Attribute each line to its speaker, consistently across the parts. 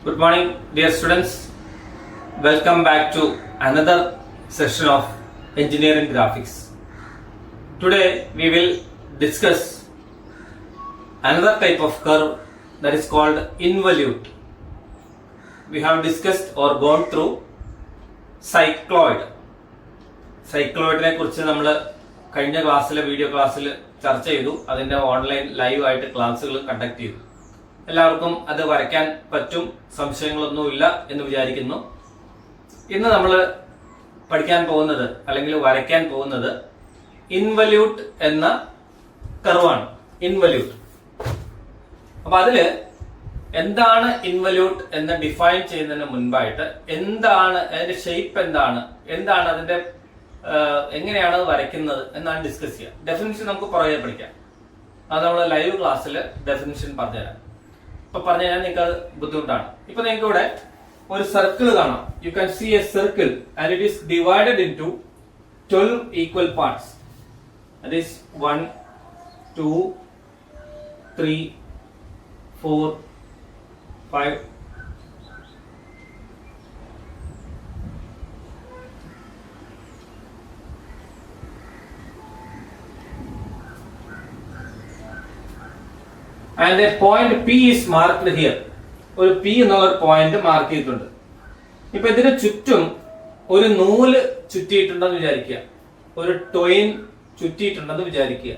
Speaker 1: Good morning, dear students. Welcome back to another session of engineering graphics. Today we will discuss another type of curve that is called involute. We have discussed or gone through cycloid. സൈക്ലോയിഡിനെ കുറിച്ച് നമ്മൾ കഴിഞ്ഞ ക്ലാസ്സിലെ video ക്ലാസ്സിൽ ചർച്ച ചെയ്തു. അതിന്റെ online live ആയിട്ട് ക്ലാസ്സുകൾ കണ്ടക്ട് ചെയ്തു. എല്ലാവർക്കും അത് വരയ്ക്കാൻ പറ്റും, സംശയങ്ങളൊന്നുമില്ല എന്ന് വിചാരിക്കുന്നു. ഇന്ന് നമ്മൾ പഠിക്കാൻ പോകുന്നത് അല്ലെങ്കിൽ വരയ്ക്കാൻ പോകുന്നത് ഇൻവല്യൂട്ട് എന്ന കർവാണ്. ഇൻവല്യൂട്ട്. അപ്പൊ അതില് എന്താണ് ഇൻവല്യൂട്ട് എന്ന് ഡിഫൈൻ ചെയ്യുന്നതിന് മുൻപായിട്ട് എന്താണ് അതിന്റെ ഷേപ്പ്, എന്താണ് അതിന്റെ എങ്ങനെയാണ് അത് വരയ്ക്കുന്നത് എന്നാണ് ഡിസ്കസ് ചെയ്യുക. ഡെഫിനിഷൻ നമുക്ക് പുറകെ പഠിക്കാം. അത് നമ്മൾ ലൈവ് ക്ലാസ്സിൽ ഡെഫിനിഷൻ പറഞ്ഞുതരാം. ഇപ്പൊ പറഞ്ഞു കഴിഞ്ഞാൽ നിങ്ങൾക്ക് അത് ബുദ്ധിമുട്ടാണ്. ഇപ്പൊ നിങ്ങൾക്ക് ഇവിടെ ഒരു സർക്കിൾ കാണാം. You can see a circle and it is divided into 12 equal parts. That is 1 2 3 4 5 and a point P is marked here. ഒരു P എന്നുള്ള ഒരു പോയിന്റ് മാർക്ക് ചെയ്തിട്ടുണ്ട്. ഇപ്പൊ ഇതിന് ചുറ്റും ഒരു നൂല് ചുറ്റിയിട്ടുണ്ടെന്ന് വിചാരിക്കുക, ഒരു ടോയിൻ ചുറ്റിയിട്ടുണ്ടെന്ന് വിചാരിക്കുക.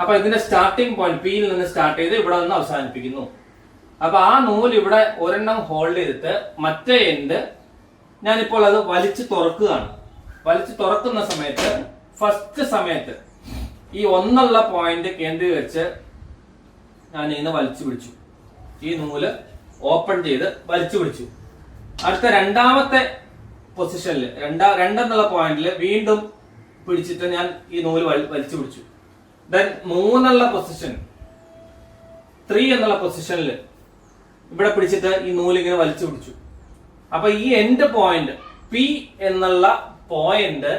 Speaker 1: അപ്പൊ ഇതിന്റെ സ്റ്റാർട്ടിംഗ് പോയിന്റ് P യിൽ നിന്ന് സ്റ്റാർട്ട് ചെയ്ത് ഇവിടെ നിന്ന് അവസാനിപ്പിക്കുന്നു. അപ്പൊ ആ നൂല് ഇവിടെ ഒരെണ്ണം ഹോൾഡ് ചെയ്തിട്ട് മറ്റേ എൻഡ് ഞാനിപ്പോൾ അത് വലിച്ചു തുറക്കുകയാണ്. വലിച്ചു തുറക്കുന്ന സമയത്ത് ഫസ്റ്റ് സമയത്ത് ഈ ഒന്നുള്ള പോയിന്റ് കേന്ദ്രീകരിച്ച് ഞാൻ ഇതിനെ വലിച്ചു പിടിച്ചു. ഈ നൂല് ഓപ്പൺ ചെയ്ത് വലിച്ചു പിടിച്ചു. അടുത്ത രണ്ടാമത്തെ പൊസിഷനിൽ രണ്ടെന്നുള്ള പോയിന്റിൽ വീണ്ടും പിടിച്ചിട്ട് ഞാൻ ഈ നൂല് വലിച്ചു പിടിച്ചു. ദെൻ 3 എന്നുള്ള പൊസിഷൻ, 3 എന്നുള്ള പൊസിഷനിൽ ഇവിടെ പിടിച്ചിട്ട് ഈ നൂല് ഇങ്ങനെ വലിച്ചു പിടിച്ചു. അപ്പൊ ഈ എൻഡ് പോയിന്റ് P എന്നുള്ള പോയിന്റ്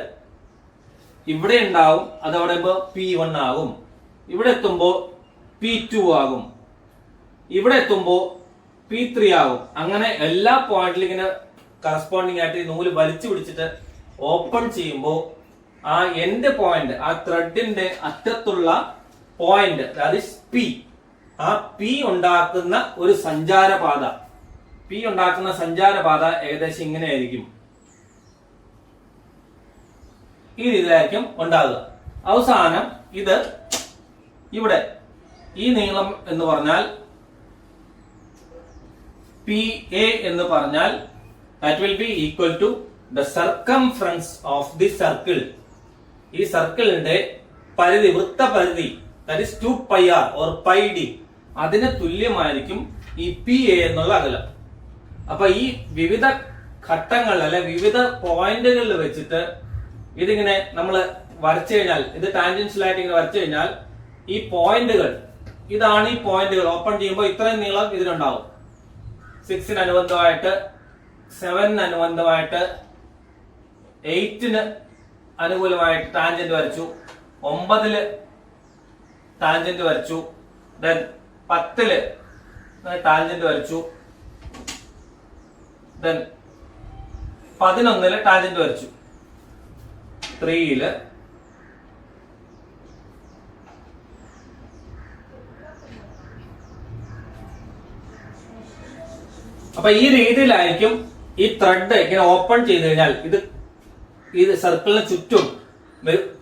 Speaker 1: ഇവിടെ ഉണ്ടാവും. അതവിടെ P1 ആകും. ഇവിടെ എത്തുമ്പോ P2 ആകും. ഇവിടെ എത്തുമ്പോ P3 ആകും. അങ്ങനെ എല്ലാ പോയിന്റിലും ഇങ്ങനെ കറസ്പോണ്ടിങ് ആയിട്ട് ഈ നൂല് വലിച്ചു പിടിച്ചിട്ട് ഓപ്പൺ ചെയ്യുമ്പോൾ ആ എൻഡ് പോയിന്റ്, ആ ത്രെഡിന്റെ അറ്റത്തുള്ള പോയിന്റ്, അതായത് P, ആ P ഉണ്ടാക്കുന്ന ഒരു സഞ്ചാരപാത, P ഉണ്ടാക്കുന്ന സഞ്ചാരപാത ഏകദേശം ഇങ്ങനെ ആയിരിക്കും. ഈ രീതിയിലായിരിക്കും ഉണ്ടാകുക. അവസാനം ഇത് ഇവിടെ ഈ നീളം എന്ന് പറഞ്ഞാൽ PA എന്ന് പറഞ്ഞാൽ that will be equal to the circumference of the circle. ഈ സർക്കിളിന്റെ പരിധി, വൃത്തപരിധി, that is 2πr or πd, അതിന് തുല്യമായിരിക്കും ഈ PA എന്നുള്ള അകലം. അപ്പൊ ഈ വിവിധ ഘട്ടങ്ങളിൽ അല്ലെ വിവിധ പോയിന്റുകളിൽ വെച്ചിട്ട് ഇതിങ്ങനെ നമ്മൾ വരച്ചു കഴിഞ്ഞാൽ, ഇത് ടാൻജൻഷ്യലായിട്ട് ഇങ്ങനെ വരച്ചു കഴിഞ്ഞാൽ ഈ പോയിന്റുകൾ, ഇതാണ് ഈ പോയിന്റുകൾ. ഓപ്പൺ ചെയ്യുമ്പോൾ ഇത്രയും നീളം ഇതിനുണ്ടാവും. 6 അനുബന്ധമായിട്ട്, 7 അനുബന്ധമായിട്ട്, 8 അനുകൂലമായിട്ട് ടാൻജന്റ് വരച്ചു, 9 ടാൻജന്റ് വരച്ചു, ദെൻ 10 ടാൻജന്റ് വരച്ചു, ദെൻ 11 ടാൻജന്റ് വരച്ചു, 3 അപ്പൊ ഈ രീതിയിലായിരിക്കും ഈ ത്രെഡ് ഇങ്ങനെ ഓപ്പൺ ചെയ്ത് കഴിഞ്ഞാൽ, ഇത് സർക്കിളിന് ചുറ്റും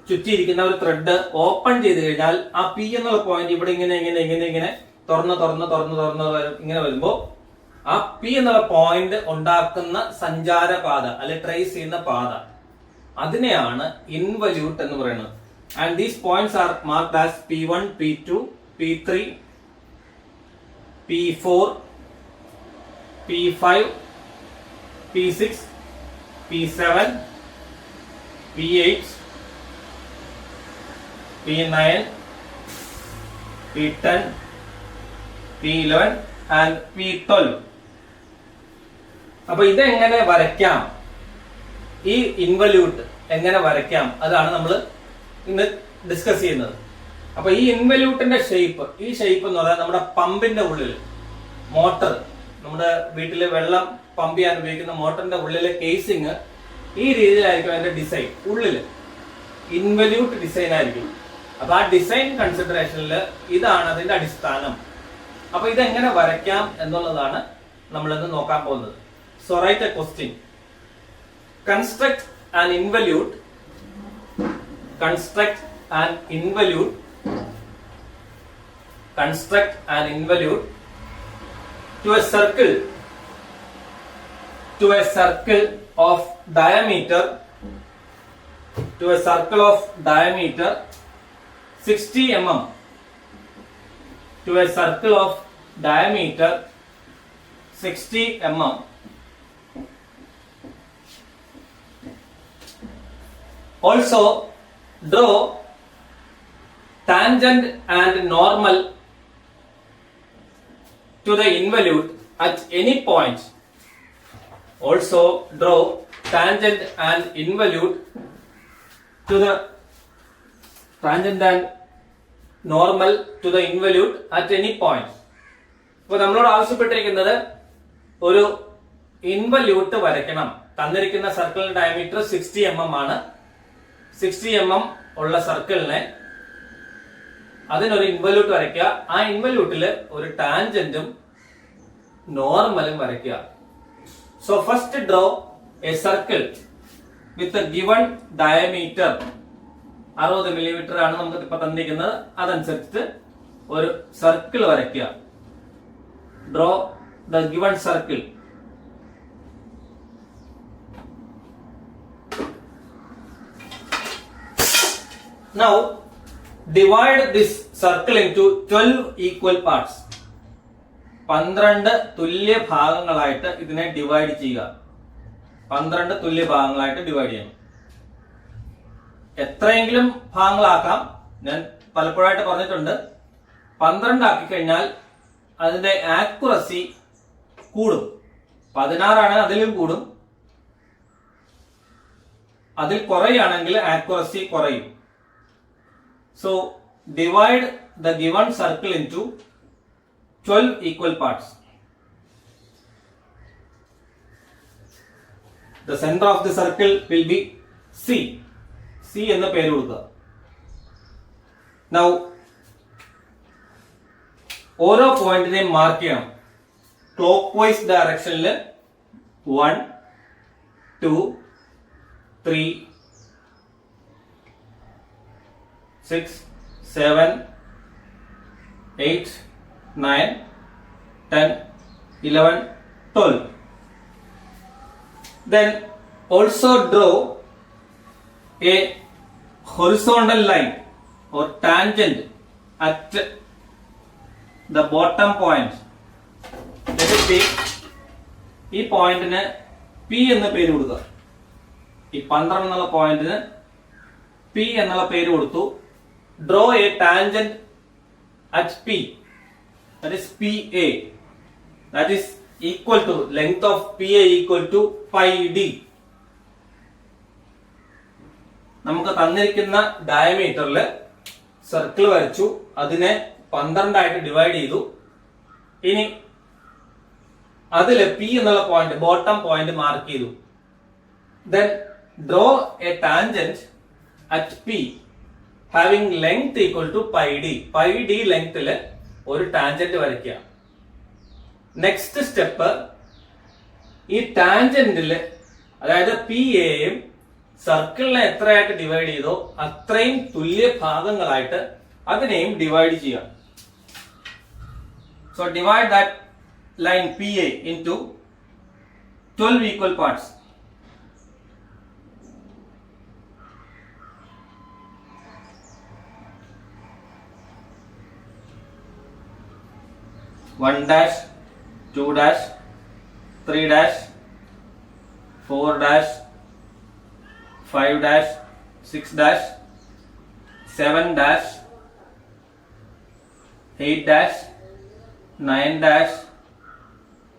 Speaker 1: ചുറ്റിയിരിക്കുന്ന ഒരു ത്രെഡ് ഓപ്പൺ ചെയ്ത് കഴിഞ്ഞാൽ ആ P എന്നുള്ള പോയിന്റ് ഇവിടെ ഇങ്ങനെ തുറന്ന് ഇങ്ങനെ വരുമ്പോ ആ P എന്നുള്ള പോയിന്റ് ഉണ്ടാക്കുന്ന സഞ്ചാരപാത അല്ലെ ട്രേസ് ചെയ്യുന്ന പാത, അതിനെയാണ് ഇൻവല്യൂട്ട് എന്ന് പറയുന്നത്. And these points R marked as P1, P2, P3, P4, P5, P6, P7, P8, P9, P10, P11 and P12. അപ്പൊ ഇതെങ്ങനെ വരയ്ക്കാം, ഈ ഇൻവല്യൂട്ട് എങ്ങനെ വരയ്ക്കാം, അതാണ് നമ്മൾ ഇന്ന് ഡിസ്കസ് ചെയ്യുന്നത്. അപ്പൊ ഈ ഇൻവല്യൂട്ടിന്റെ ഷേപ്പ്, ഈ ഷേപ്പ് എന്ന് പറഞ്ഞാൽ നമ്മുടെ പമ്പിന്റെ ഉള്ളിൽ മോട്ടർ, നമ്മൾ നമ്മുടെ വീട്ടില് വെള്ളം പമ്പ് ചെയ്യാൻ ഉപയോഗിക്കുന്ന മോട്ടറിന്റെ ഉള്ളിലെ കേസിങ് ഈ രീതിയിലായിരിക്കും അതിന്റെ ഡിസൈൻ. ഉള്ളില് ഇൻവല്യൂട്ട് ഡിസൈൻ ആയിരിക്കും. അപ്പൊ ആ ഡിസൈൻ കൺസിഡറേഷനിൽ ഇതാണ് അതിന്റെ അടിസ്ഥാനം. അപ്പൊ ഇതെങ്ങനെ വരയ്ക്കാം എന്നുള്ളതാണ് നമ്മളിന്ന് നോക്കാൻ പോകുന്നത്. So write a question. Construct an involute to a circle of diameter 60 mm, to a circle of diameter 60 mm. Also draw tangent and normal to the involute at any point. Also draw tangent and involute to the normal to the involute at any point. അപ്പോൾ നമ്മളോട് ആവശ്യപ്പെട്ടിരിക്കുന്നത് ഒരു involute വരയ്ക്കണം. തന്നിരിക്കുന്ന സർക്കിളിന്റെ diameter 60 mm ആണ്. 60 mm ഉള്ള സർക്കിളിനെ അതിനൊരു ഇൻവല്യൂട്ട് വരയ്ക്കുക. ആ ഇൻവല്യൂട്ടില് ഒരു ടാൻജന്റും നോർമലും വരയ്ക്കുക. So first draw A circle with given diameter 60 millimetre ആണ് നമുക്ക് ഇപ്പൊ തന്നിരിക്കുന്നത്. അതനുസരിച്ചിട്ട് ഒരു സർക്കിൾ വരയ്ക്കുക. Draw the given circle. Now divide this circle into 12 equal parts. 12 തുല്യ ഭാഗങ്ങളായിട്ട് ഇതിനെ ഡിവൈഡ് ചെയ്യുക. 12 തുല്യ ഭാഗങ്ങളായിട്ട് ഡിവൈഡ് ചെയ്യണം. എത്രയെങ്കിലും ഭാഗങ്ങളാക്കാം. ഞാൻ പലപ്പോഴായിട്ട് പറഞ്ഞിട്ടുണ്ട്, 12 ആക്കി കഴിഞ്ഞാൽ അതിന്റെ ആക്യുറസി കൂടും. 16 ആണ്, അതിലും കൂടും. അതിൽ കുറയുകയാണെങ്കിൽ ആക്യുറസി കുറയും. So divide the given circle into 12 equal parts. The center of the circle will be C. C എന്ന പേര് കൊടുക്കുക. Now ഓരോ പോയിന്റിനെയും മാർക്ക് ചെയ്യണം. ക്ലോക്ക് വൈസ് ഡയറക്ഷനിൽ 1, 2, 3, 6, 7, 8, 9, 10, 11, 12. Then also draw a horizontal line or tangent at the bottom point. Let us see. ഈ പോയിന്റിന് P എന്ന പേര് കൊടുക്കുക. ഈ 12 എന്നുള്ള പോയിന്റിന് P എന്നുള്ള പേര് കൊടുത്തു. Draw a tangent at P, that is PA, that is equal to length of PA equal to pi d. നമുക്ക് തന്നിരിക്കുന്ന ഡയമീറ്ററിൽ സർക്കിൾ വരച്ചു, അതിനെ 12 ആയിട്ട് ഡിവൈഡ് ചെയ്തു. ഇനി അതില് P എന്നുള്ള പോയിന്റ്, ബോട്ടം പോയിന്റ് മാർക്ക് ചെയ്തു. Then draw a tangent at P having length equal to pi d. pi d ലെങ്തില് ഒരു ടാൻജന്റ് വരയ്ക്കുക. നെക്സ്റ്റ് സ്റ്റെപ്പ്, ഈ ടാൻജന്റില് അതായത് പി എയും സർക്കിളിനെ എത്രയായിട്ട് ഡിവൈഡ് ചെയ്തോ അത്രയും തുല്യ ഭാഗങ്ങളായിട്ട് അതിനെയും ഡിവൈഡ് ചെയ്യാം. So divide that line P A into 12 equal parts. One dash, 2 dash, 3 dash, 4 dash, 5 dash, 6 dash, 7 dash, 8 dash, 9 dash,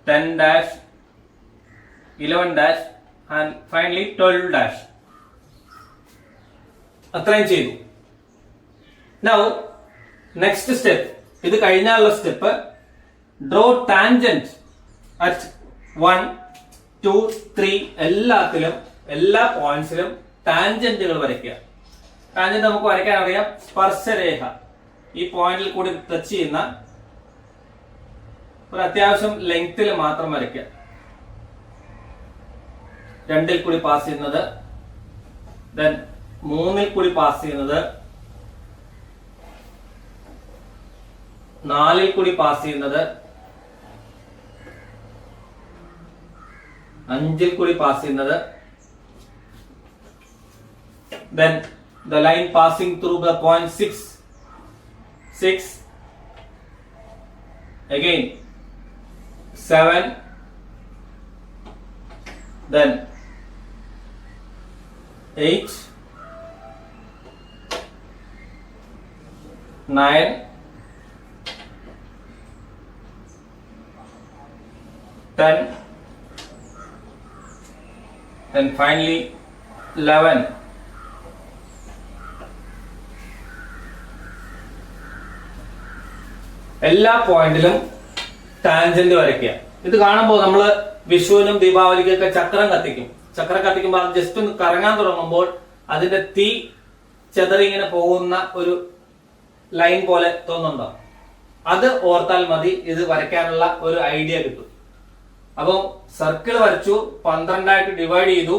Speaker 1: 10 dash, 11 dash, and finally 12 dash. അത്രയും ചെയ്തു. Now next step, ഇത് കഴിഞ്ഞാലുള്ള സ്റ്റെപ്പ്, draw tangent അറ്റ് 1, 2, 3 എല്ലാത്തിലും എല്ലാ പോയിന്റ്സിലും ടാൻജന്റുകൾ വരയ്ക്കുക. Tangent നമുക്ക് വരയ്ക്കാൻ അറിയാം. സ്പർശരേഖ ഈ പോയിന്റിൽ കൂടി ടച്ച് ചെയ്യുന്ന ഒരു അത്യാവശ്യം ലെങ്ത്തിൽ മാത്രം വരയ്ക്കുക. 2ൽ കൂടി പാസ് ചെയ്യുന്നത്, ദെൻ 3ൽ കൂടി പാസ് ചെയ്യുന്നത്, 4ൽ കൂടി പാസ് ചെയ്യുന്നത്, 5ൽ കൂടി പാസ് ചെയ്യുന്നത്, then the line passing through the point 6 again 7, then 8, 9, 10, then finally 11. എല്ലാ പോയിന്റിലും ടാൻജന്റ് വരയ്ക്കുക. ഇത് കാണുമ്പോൾ നമ്മൾ വിഷുവിനും ദീപാവലിക്കൊക്കെ ചക്രം കത്തിക്കും. ചക്രം കത്തിക്കുമ്പോൾ അത് ജസ്റ്റ് ഒന്ന് കറങ്ങാൻ തുടങ്ങുമ്പോൾ അതിന്റെ തീ ചെതറി ഇങ്ങനെ പോകുന്ന ഒരു ലൈൻ പോലെ തോന്നുന്നുണ്ടോ? അത് ഓർത്താൽ മതി, ഇത് വരയ്ക്കാനുള്ള ഒരു ഐഡിയ കിട്ടും. അപ്പോൾ സർക്കിൾ വരച്ചു, 12 ഡിവൈഡ് ചെയ്തു,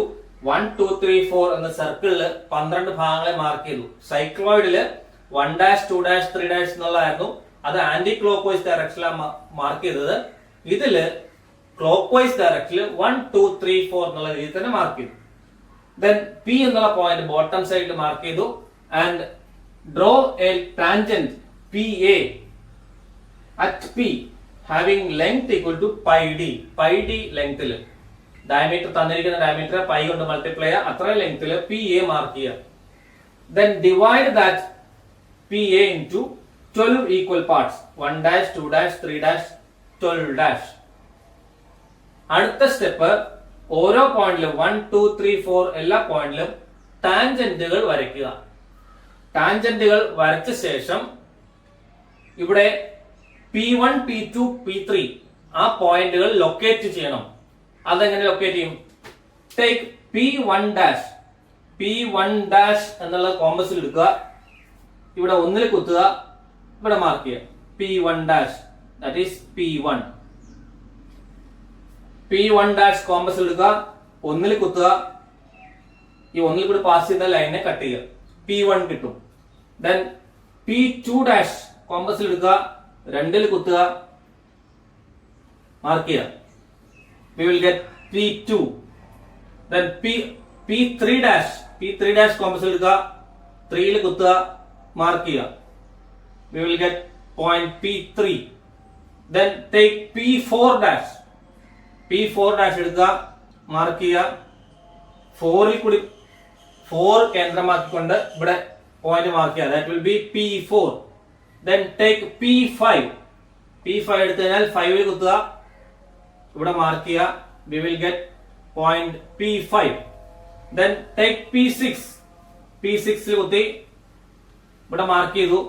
Speaker 1: 1, 2, 3, 4 എന്ന സർക്കിളില് 12 ഭാഗങ്ങളെ മാർക്ക് ചെയ്തു. സൈക്ലോയിഡില് 1 2 3 എന്നുള്ളതായിരുന്നു. അത് ആന്റി ക്ലോക്ക് വൈസ് ഡയറക്ഷനിലാണ് മാർക്ക് ചെയ്തത്. ഇതില് ക്ലോക്ക് വൈസ് ഡയറക്ഷനിൽ 1, 2, 3, 4 എന്നുള്ള രീതിയിൽ തന്നെ മാർക്ക് ചെയ്തു. ദെൻ പി എന്നുള്ള പോയിന്റ് ബോട്ടം സൈഡിൽ മാർക്ക് ചെയ്തു. And draw a tangent P A at P having length equal to pi D ലെങ്ത്തിൽ, ഡയമീറ്റർ തന്നിരിക്കുന്ന ഡയമീറ്റർ പൈ കൊണ്ട് മൾട്ടിപ്ലൈ ചെയ്യുക, അത്ര ലെങ്ത്തിൽ പി എ മാർക്ക് ചെയ്യുക. Then divide that P A into 12 equal parts, 1 2 3 12. അടുത്ത സ്റ്റെപ്പ്, ഓരോ പോയിന്റിലും 1, 2, 3, 4 എല്ലാ പോയിന്റിലും ടാൻജന്റുകൾ വരയ്ക്കുക. ടാൻജന്റുകൾ വരച്ച ശേഷം ഇവിടെ P1, P2, P3 ആ പോയിന്റുകൾ ലൊക്കേറ്റ് ചെയ്യണം. അതെങ്ങനെ ലൊക്കേറ്റ് ചെയ്യും? ടേക്ക് P1 എന്നുള്ള കോമ്പസിൽ എടുക്കുക, ഇവിടെ 1ൽ കുത്തുക, ഇവിടെ മാർക്ക് ചെയ്യുക P1 that is P1. P1 compass എടുക്കുക, 1ൽ കുത്തുക, ഈ 1ൽ കൂടി പാസ് ചെയ്ത ലൈനെ കട്ട് ചെയ്യുക, P1 കിട്ടും. ദെൻ P2 കോമ്പസ് എടുക്കുക, 2ൽ കുത്തുക, മാർക്ക് ചെയ്യുക, we will get P2. Then P3 compass എടുക്കുക, 3ൽ കുത്തുക, മാർക്ക് ചെയ്യുക, we will get point P3. Then take P4 എടുക്കുക, മാർക്ക് ചെയ്യുക, 4ൽ കൂടി 4 കേന്ദ്രമാക്കിക്കൊണ്ട് ഇവിടെ പോയിന്റ് മാർക്ക് ചെയ്യുക, that will be P4. Then take P5 എടുത്തു കഴിഞ്ഞാൽ 5ൽ കുത്തുക, ഇവിടെ മാർക്ക് ചെയ്യുക, we will get point P5. Then take P6 കുത്തി ഇവിടെ മാർക്ക് ചെയ്തു,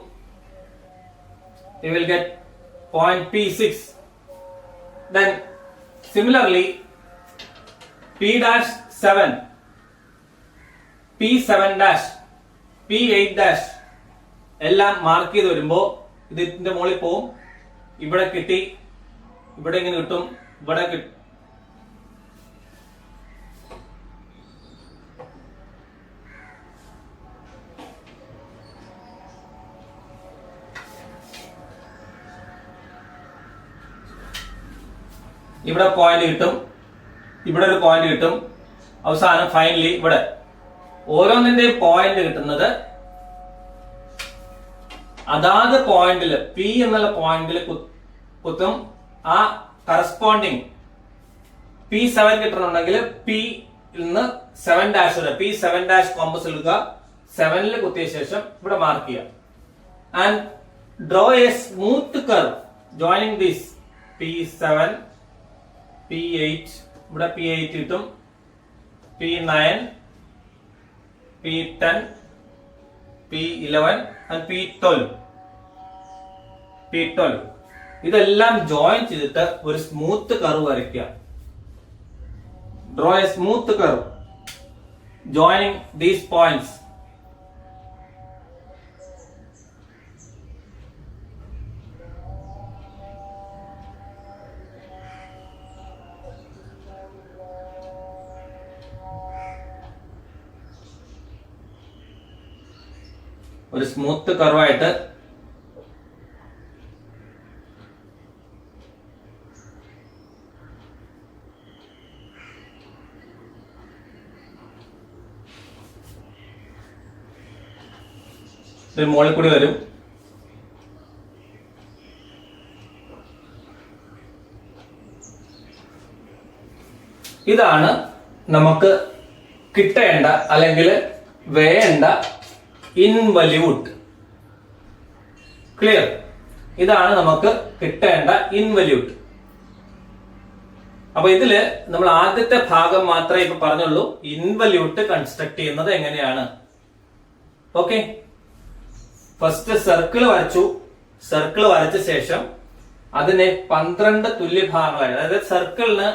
Speaker 1: we will get point P6. Then similarly P7, P7, P8 എല്ലാം മാർക്ക് ചെയ്ത് വരുമ്പോ ഇതിന്റെ മുകളിൽ പോവും, ഇവിടെ കിട്ടി, ഇവിടെ ഇങ്ങനെ കിട്ടും, ഇവിടെ കിട്ടും. ഇവിടെ പോയിന്റ് കിട്ടും, ഇവിടെ ഒരു പോയിന്റ് കിട്ടും, അവസാനം ഫൈനലി ഇവിടെ ഓരോന്നിന്റെ പോയിന്റ് കിട്ടുന്നത് അതാത് പോയിന്റിൽ പി എന്നുള്ള പോയിന്റിൽ കുത്തും. ആ കറസ്പോണ്ടിങ് P7 കിട്ടണമെങ്കിൽ പി നിന്ന് 7 വരെ P7 കോമ്പസ് എടുക്കുക, 7ൽ കുത്തിയ ശേഷം ഇവിടെ മാർക്ക് ചെയ്യുക. And draw A smooth curve joining this P7, P8, ഇവിടെ P8 കിട്ടും, P9, P10, P11 and P12. ഇതെല്ലാം ജോയിൻ ചെയ്തിട്ട് ഒരു സ്മൂത്ത് കർവ് വരയ്ക്കുക. Draw A smooth curve joining these points. ഒരു സ്മൂത്ത് കർവായിട്ട് മുകളിൽ കൂടി വരും. ഇതാണ് നമുക്ക് കിട്ടേണ്ട അല്ലെങ്കിൽ വേണ്ട ഇൻവല്യൂട്ട്. ക്ലിയർ? ഇതാണ് നമുക്ക് കിട്ടേണ്ട ഇൻവല്യൂട്ട്. അപ്പൊ ഇതില് നമ്മൾ ആദ്യത്തെ ഭാഗം മാത്രമേ ഇപ്പൊ പറഞ്ഞുള്ളൂ, ഇൻവല്യൂട്ട് കൺസ്ട്രക്ട് ചെയ്യുന്നത് എങ്ങനെയാണ്. ഓക്കെ, ഫസ്റ്റ് സർക്കിൾ വരച്ചു. സർക്കിൾ വരച്ച ശേഷം അതിനെ 12 തുല്യ ഭാഗങ്ങളായി, അതായത് സർക്കിളിന്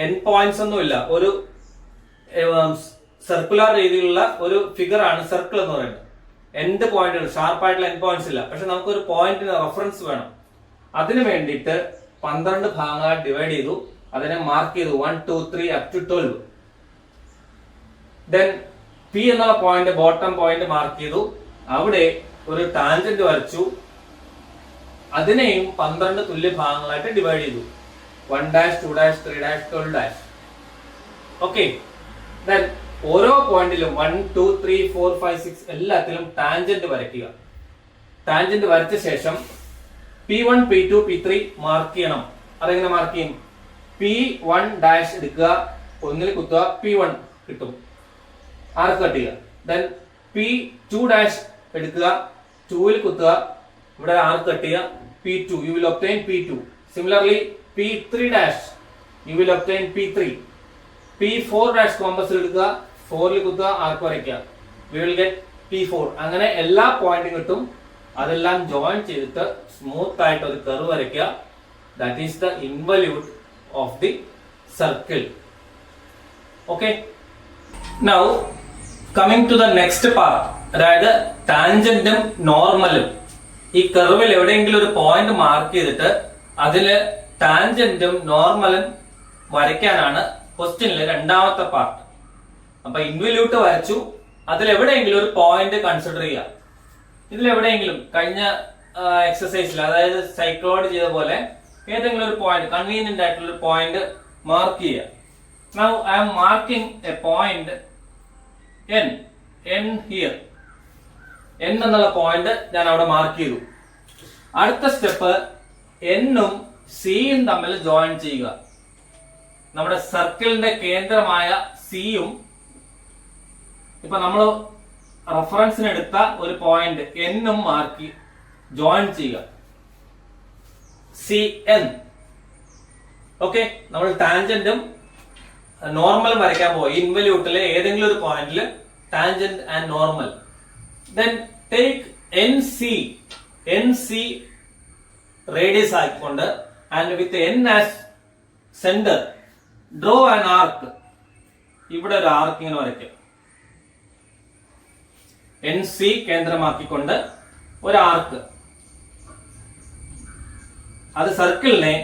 Speaker 1: എൻ പോയിന്റ്സ് ഒന്നുമില്ല, ഒരു സർക്കുലർ രീതിയിലുള്ള ഒരു ഫിഗർ ആണ് സർക്കിൾ എന്ന് പറയുന്നത്. എൻഡ് പോയിന്റുകൾ, ഷാർപ്പായിട്ടുള്ള എൻ പോയിന്റ്സ് ഇല്ല, പക്ഷെ നമുക്കൊരു പോയിന്റിന് റെഫറൻസ് വേണം. അതിന് വേണ്ടിയിട്ട് 12 ഭാഗങ്ങളായി ഡിവൈഡ് ചെയ്തു. അതിനെ മാർക്ക് ചെയ്തു 1, 2, 3 up to 12. ദെൻ പി എന്നുള്ള പോയിന്റ്, ബോട്ടം പോയിന്റ് മാർക്ക് ചെയ്തു. അവിടെ ഒരു ടാൻജന്റ് വരച്ചു. അതിനെയും 12 തുല്യ ഭാഗങ്ങളായിട്ട് ഡിവൈഡ് ചെയ്തു. 1 dash, 2 dash, 3 dash, 12 dash. Okay, then ഓരോ പോയിന്റിലും 1, 2, 3, 4, 5, 6 എല്ലാത്തിലും ടാൻജന്റ് വരയ്ക്കുക. ടാൻജന്റ് വരച്ച ശേഷം P1, P2, P3 മാർക്ക് ചെയ്യണം. അതെങ്ങനെ മാർക്ക് ചെയ്യും? P1 ഡാഷ് എടുക്കുക, ഒന്നിൽ കുത്തുക, P1 കിട്ടും, ആർക്ക് കട്ട് ചെയ്യുക. ദെൻ P2 ഡാഷ് എടുക്കുക, 2ൽ കുത്തുക, ഇവിടെ ആർക്ക് കട്ട് ചെയ്യുക, P2, you will obtain P2. Similarly P3 dash, you will obtain P3. P4 dash compass എടുക്കുക, 4ൽ കുത്തുക, ആർക്ക് വരയ്ക്കുക, we will get P4. അങ്ങനെ എല്ലാ പോയിന്റും കിട്ടും. അതെല്ലാം ജോയിൻ ചെയ്തിട്ട് സ്മൂത്ത് ആയിട്ട് ഒരു കർവ് വരയ്ക്കുക. That is the involute of the circle. Okay, now coming to the next part, അതായത് ടാൻജന്റും നോർമലും. ഈ കർവിൽ എവിടെയെങ്കിലും ഒരു പോയിന്റ് മാർക്ക് ചെയ്തിട്ട് അതില് ടാൻജന്റും നോർമലും വരയ്ക്കാനാണ് ക്വസ്റ്റ്യനിലെ രണ്ടാമത്തെ പാർട്ട്. അപ്പൊ ഇൻവല്യൂട്ട് വരച്ചു, അതിൽ എവിടെയെങ്കിലും ഒരു പോയിന്റ് കൺസിഡർ ചെയ്യുക. ഇതിലെവിടെയെങ്കിലും കഴിഞ്ഞ എക്സസൈസിൽ, അതായത് സൈക്ലോയിഡ് ചെയ്ത പോലെ ഏതെങ്കിലും ഒരു പോയിന്റ്, കൺവീനിയന്റ് ആയിട്ടുള്ള ഒരു പോയിന്റ് മാർക്ക് ചെയ്യുക. Now I am marking a point N here. N എന്നുള്ള പോയിന്റ് ഞാൻ അവിടെ മാർക്ക് ചെയ്തു. അടുത്ത സ്റ്റെപ്പ് N-ഉം C-യും തമ്മിൽ ജോയിൻ ചെയ്യുക. നമ്മുടെ സർക്കിളിന്റെ കേന്ദ്രമായ C-യും ഇപ്പൊ നമ്മൾ റെഫറൻസിന് എടുത്ത ഒരു പോയിന്റ് N-ഉം മാർക്ക് ജോയിൻ ചെയ്യുക. CN. ഓക്കെ, നമ്മൾ ടാൻജന്റും നോർമലും വരയ്ക്കാൻ പോയി. ഇൻവല്യൂട്ടിലെ ഏതെങ്കിലും ഒരു പോയിന്റിൽ tangent and normal. Then take NC radius ആയിക്കൊണ്ട് and with N as center draw an arc. ഇവിടെ ഒരു ആർക്ക് ഇങ്ങനെ വരയ്ക്കുക. NC കേന്ദ്രമാക്കിക്കൊണ്ട് ഒരു ആർക്ക്, അത് സർക്കിളിനെ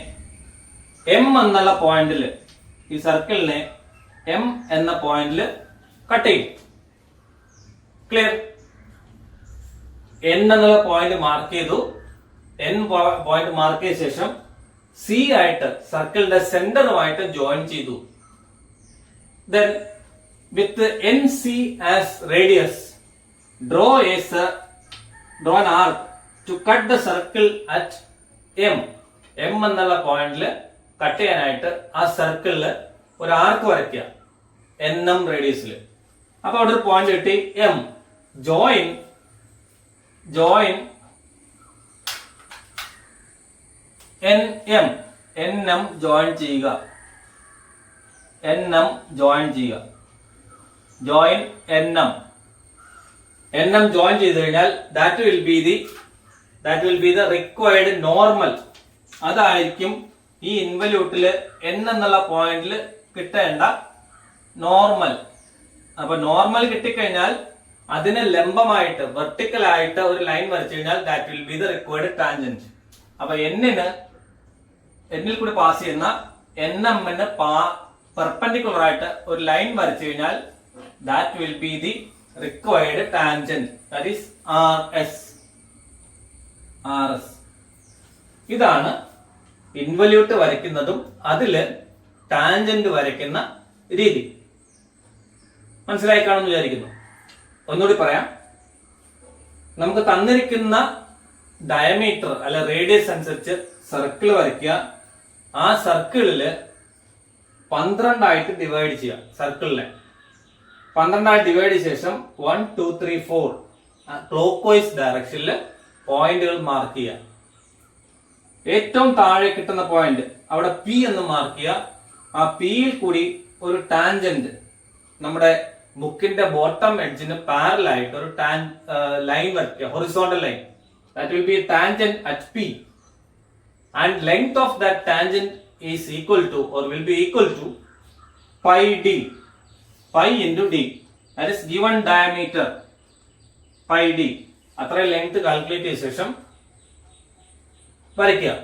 Speaker 1: M എന്നുള്ള പോയിന്റിൽ, ഈ സർക്കിളിനെ M എന്ന പോയിന്റിൽ കട്ട് ചെയ്യും. ക്ലിയർ? N എന്നുള്ള പോയിന്റ് മാർക്ക് ചെയ്തു. N പോയിന്റ് മാർക്ക് ചെയ്ത ശേഷം C ആയിട്ട് സർക്കിളിന്റെ സെന്ററുമായിട്ട് ജോയിൻ ചെയ്തു. Then with NC as radius draw an arc to cut the circle at M. M എന്നുള്ള പോയിന്റിൽ കട്ട് ചെയ്യാനായിട്ട് ആ സർക്കിളില് ഒരു ആർക്ക് വരയ്ക്കുക NM റേഡിയസിൽ. അപ്പൊ അവിടെ ഒരു പോയിന്റ് കിട്ടി M. ജോയിൻ NM ജോയിൻ ചെയ്യുക. ജോയിൻ NM ജോയിൻ ചെയ്ത് കഴിഞ്ഞാൽ that will be the required normal അതായിരിക്കും ഈ ഇൻവല്യൂട്ടില് n എന്നുള്ള പോയിന്റിൽ കിട്ടേണ്ട നോർമൽ. അപ്പൊ നോർമൽ കിട്ടിക്കഴിഞ്ഞാൽ അതിന് ലംബമായിട്ട് വെർട്ടിക്കൽ ആയിട്ട് ഒരു ലൈൻ വരച്ചു കഴിഞ്ഞാൽ that will be the required tangent. അപ്പൊ എന്നിൽ കൂടി പാസ് ചെയ്യുന്ന NM-ന് പെർപെൻഡിക്കുലർ ആയിട്ട് ഒരു ലൈൻ വരച്ചു കഴിഞ്ഞാൽ that will be the required tangent, that is RS. ഇതാണ് ഇൻവല്യൂട്ട് വരയ്ക്കുന്നതും അതില് ടാൻജന്റ് വരയ്ക്കുന്ന രീതി. മനസ്സിലായി കാണുമെന്ന് വിചാരിക്കുന്നു. ഒന്നുകൂടി പറയാം. നമുക്ക് തന്നിരിക്കുന്ന ഡയമീറ്റർ അല്ല റേഡിയസ് അനുസരിച്ച് സർക്കിൾ വരയ്ക്കുക. ആ സർക്കിളില് 12 ആയിട്ട് ഡിവൈഡ് ചെയ്യുക. സർക്കിളിനെ 12 ആയിട്ട് ഡിവൈഡ് ചെയ്ത ശേഷം 1 2 3 4 ക്ലോക്ക് വൈസ് ഡയറക്ഷനിൽ പോയിന്റുകൾ മാർക്ക് ചെയ്യുക. ഏറ്റവും താഴെ കിട്ടുന്ന പോയിന്റ് അവിടെ P എന്ന് മാർക്ക് ചെയ്യുക. ആ പിയിൽ കൂടി ഒരു ടാൻജന്റ് നമ്മുടെ ബുക്കിന്റെ ബോട്ടം എഡ്ജിന് പാരലൽ ആയിട്ട് ഒരു ലൈൻ വരയ്ക്കുക, horizontal line. That will be tangent at P and length of that tangent is equal to or will be equal to pi d, pi into d, that is given diameter pi d. അത്ര length calculate ചെയ്ത ശേഷം വരയ്ക്കുക.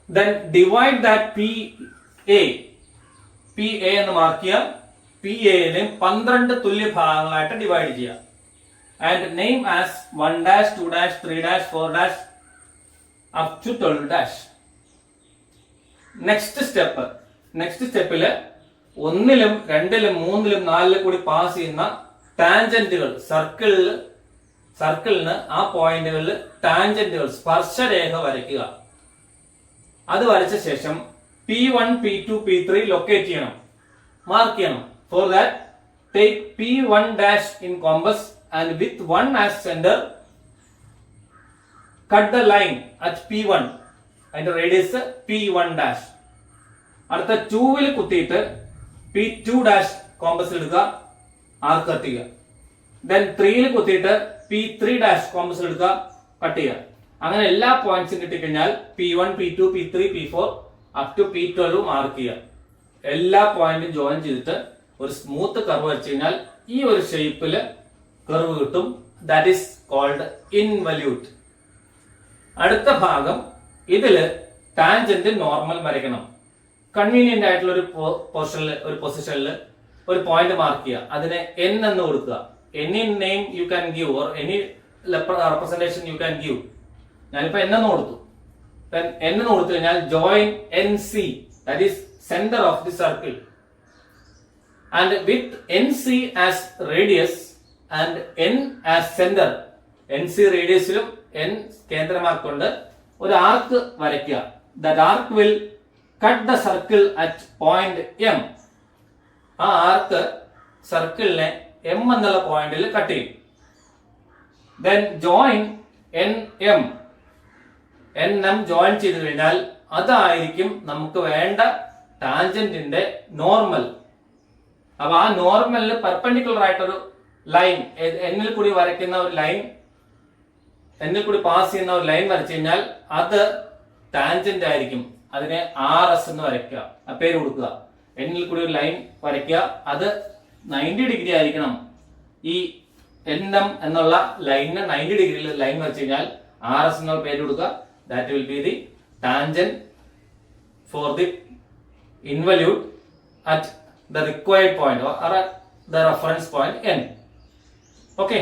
Speaker 1: then divide that PA എന്ന് mark ചെയ്യുക. PA നെ 12 തുല്യ ഭാഗങ്ങളായിട്ട് divide ചെയ്യുക. and name as 1 dash 2 dash 3 dash 4 dash up to 12 dash. Next സ്റ്റെപ്പില് 1-ലും 2-ലും 3-ലും 4-ലും കൂടി പാസ് ചെയ്യുന്ന ടാൻജന്റുകൾ സർക്കിളിന് ആ പോയിന്റുകളിൽ ടാൻജന്റുകൾ സ്പർശരേഖ വരയ്ക്കുക. അത് വരച്ച ശേഷം P1 P2 P3 ലൊക്കേറ്റ് ചെയ്യണം, മാർക്ക് ചെയ്യണം. For that take P1 dash in compass and with 1 as center cut the line at P1. അതിന്റെ റേഡിയസ് P1 dash. അടുത്ത 2-ൽ കുത്തിയിട്ട് P2 dash കോമ്പസിൽ എടുക്കുക, ആർക്ക് കട്ട് ചെയ്യുക. ദെൻ 3-ൽ കുത്തിയിട്ട് P3 dash കോമ്പസിൽ എടുക്കുക, കട്ട് ചെയ്യുക. അങ്ങനെ എല്ലാ പോയിന്റ്സും കിട്ടിക്കഴിഞ്ഞാൽ P1 P2 P3 P4 up to P12 mark ചെയ്യുക. എല്ലാ പോയിന്റും ജോയിൻ ചെയ്തിട്ട് ഒരു സ്മൂത്ത് കർവ് വരച്ചു കഴിഞ്ഞാൽ ഈ ഒരു ഷേപ്പില് കർവ് കിട്ടും. That is called involute. അടുത്ത ഭാഗം ഇതില് ടാൻജന്റ് നോർമൽ വരയ്ക്കണം. കൺവീനിയന്റ് ആയിട്ടുള്ള ഒരു പൊസിഷനിൽ ഒരു പോയിന്റ് മാർക്ക് ചെയ്യുക. അതിനെ N എന്ന് കൊടുക്കുക. Any name you can give or any representation you can give. ഞാനിപ്പോ N എന്ന് കൊടുത്തു. N എന്ന് കൊടുത്തു കഴിഞ്ഞാൽ join NC, that is centre of the circle. And with NC as radius and N as centre, NC റേഡിയസിലും N കേന്ദ്രമാക്കൊണ്ട് ഒരു ആർക്ക് വരയ്ക്കുക. That arc will cut the circle at point M. ആ ആർക്ക് സർക്കിളിനെ M എന്നുള്ള പോയിന്റിൽ കട്ട് ചെയ്യും. Then join NM join ചെയ്ത് കഴിഞ്ഞാൽ അതായിരിക്കും നമുക്ക് വേണ്ട ടാൻജന്റിന്റെ നോർമൽ. അപ്പൊ ആ നോർമലിന് പെർപെൻഡിക്കുലർ ആയിട്ടൊരു ലൈൻ എന്നിൽ കൂടി വരയ്ക്കുന്ന ഒരു ലൈൻ, എന്നിൽ കൂടി പാസ് ചെയ്യുന്ന ഒരു ലൈൻ വരച്ചു കഴിഞ്ഞാൽ അത് ടാൻജന്റ് ആയിരിക്കും. അതിനെ RS എന്ന് വരയ്ക്കുക, ആ പേര് കൊടുക്കുക. എന്നിൽ കൂടി ഒരു ലൈൻ വരയ്ക്കുക, അത് 90 ഡിഗ്രി ആയിരിക്കണം. ഈ NM എന്നുള്ള ലൈനിന് 90 ഡിഗ്രിയിൽ ലൈൻ വരച്ചു കഴിഞ്ഞാൽ RS എന്നുള്ള പേര് കൊടുക്കുക. That will be the tangent for the involute at the required point or the reference point N. Okay.